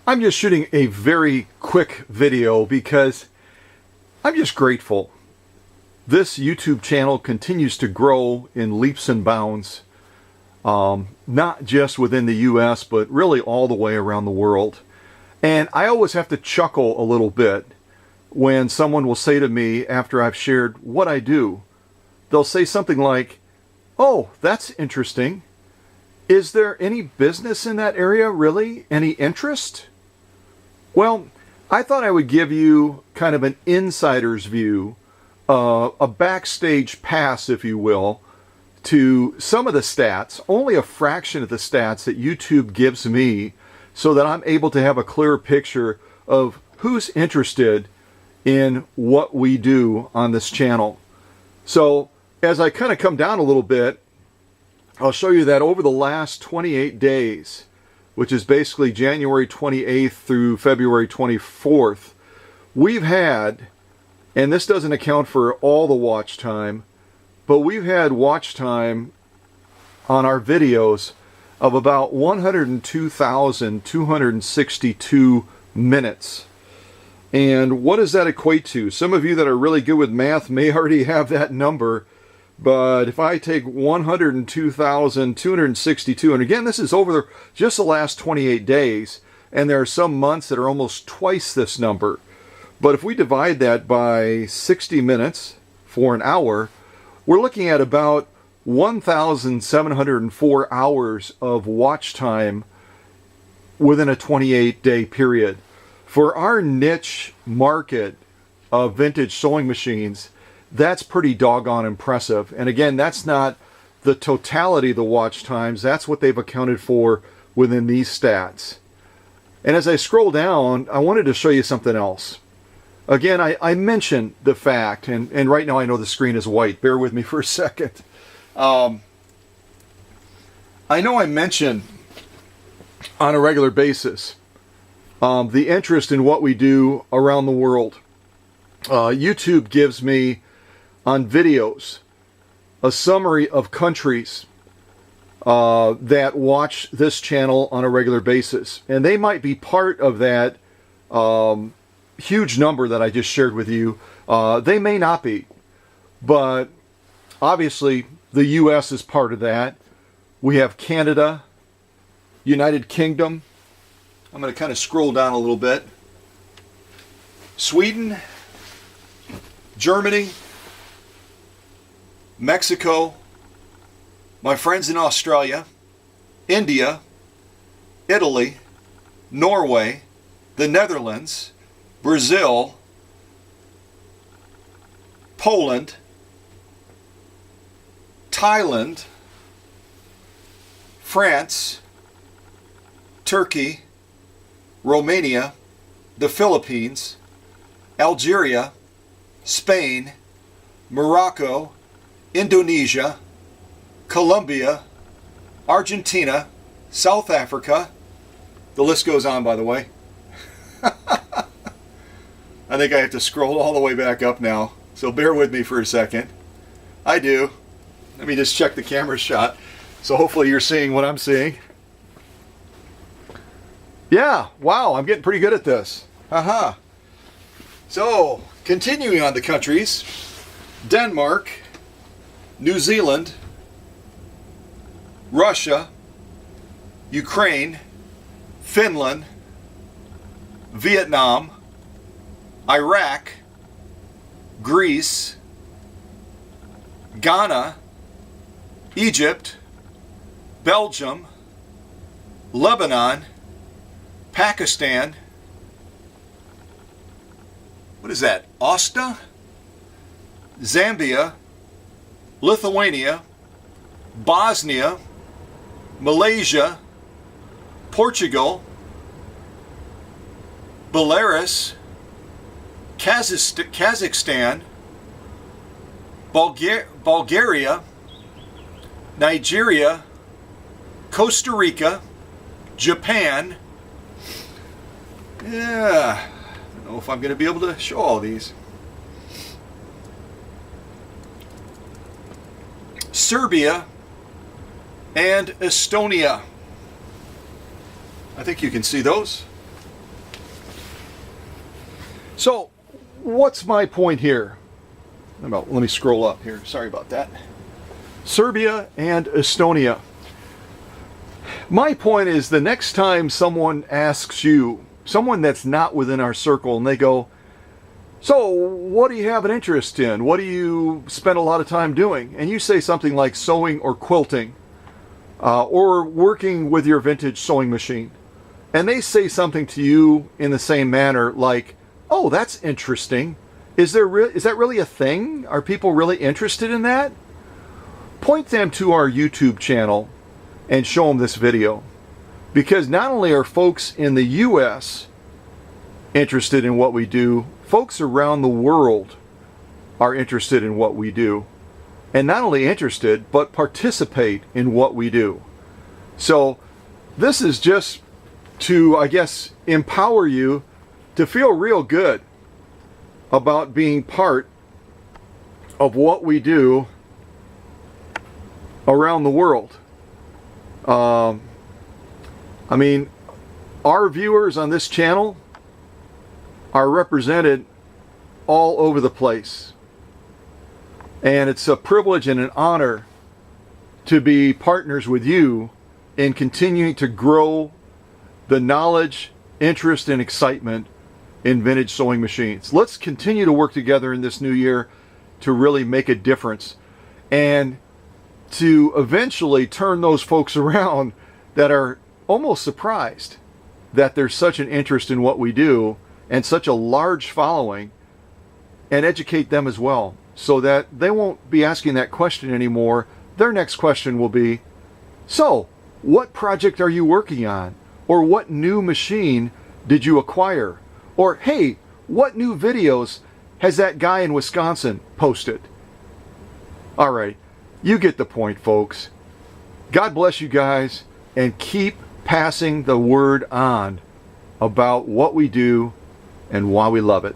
I'm just shooting a very quick video because I'm just grateful. This YouTube channel continues to grow in leaps and bounds, not just within the US, but really all the way around the world. And I always have to chuckle a little bit when someone will say to me after I've shared what I do. They'll say something like, "Oh, that's interesting. Is there any business in that area, really? Any interest?" Well, I thought I would give you kind of an insider's view, a backstage pass, if you will, to some of the stats, only a fraction of the stats that YouTube gives me, so that I'm able to have a clearer picture of who's interested in what we do on this channel. So as I kind of come down a little bit, I'll show you that over the last 28 days, which is basically January 28th through February 24th, we've had, and this doesn't account for all the watch time, but we've had watch time on our videos of about 102,262 minutes. And what does that equate to? Some of you that are really good with math may already have that number, but if I take 102,262, and again, this is over just the last 28 days, and there are some months that are almost twice this number. But if we divide that by 60 minutes for an hour, we're looking at about 1,704 hours of watch time within a 28-day period. For our niche market of vintage sewing machines, that's pretty doggone impressive. And again, that's not the totality of the watch times. That's what they've accounted for within these stats. And as I scroll down, I wanted to show you something else. Again, I mentioned the fact, and right now I know the screen is white. Bear with me for a second. I know I mention on a regular basis the interest in what we do around the world. YouTube gives me on videos a summary of countries that watch this channel on a regular basis, and they might be part of that huge number that I just shared with you. They may not be, but obviously the US is part of that. We have Canada, United Kingdom. I'm going to kind of scroll down a little bit. Sweden, Germany, Mexico, my friends in Australia, India, Italy, Norway, the Netherlands, Brazil, Poland, Thailand, France, Turkey, Romania, the Philippines, Algeria, Spain, Morocco, Indonesia, Colombia, Argentina, South Africa. The list goes on, by the way. I think I have to scroll all the way back up now, so bear with me for a second. I do. Let me just check the camera shot, so hopefully you're seeing what I'm seeing. Yeah, wow, I'm getting pretty good at this. Haha. So, continuing on the countries, Denmark, New Zealand, Russia, Ukraine, Finland, Vietnam, Iraq, Greece, Ghana, Egypt, Belgium, Lebanon, Pakistan, what is that, Osta, Zambia, Lithuania, Bosnia, Malaysia, Portugal, Belarus, Kazakhstan, Bulgaria, Nigeria, Costa Rica, Japan. Yeah, I don't know if I'm going to be able to show all these. Serbia and Estonia. I think you can see those. So, what's my point here? Let me scroll up here. Sorry about that. Serbia and Estonia. My point is, the next time someone asks you, someone that's not within our circle, and they go, so what do you have an interest in? What do you spend a lot of time doing? And you say something like sewing or quilting, or working with your vintage sewing machine. And they say something to you in the same manner, like, oh, that's interesting. Is that really a thing? Are people really interested in that? Point them to our YouTube channel and show them this video. Because not only are folks in the US interested in what we do, folks around the world are interested in what we do. And not only interested, but participate in what we do. So this is just to, I guess, empower you to feel real good about being part of what we do around the world. I mean, our viewers on this channel are represented all over the place. And it's a privilege and an honor to be partners with you in continuing to grow the knowledge, interest, and excitement in vintage sewing machines. Let's continue to work together in this new year to really make a difference and to eventually turn those folks around that are almost surprised that there's such an interest in what we do and such a large following, and educate them as well so that they won't be asking that question anymore. Their next question will be, so what project are you working on? Or what new machine did you acquire? Or, hey, what new videos has that guy in Wisconsin posted? All right, you get the point, folks. God bless you guys, and keep passing the word on about what we do and why we love it.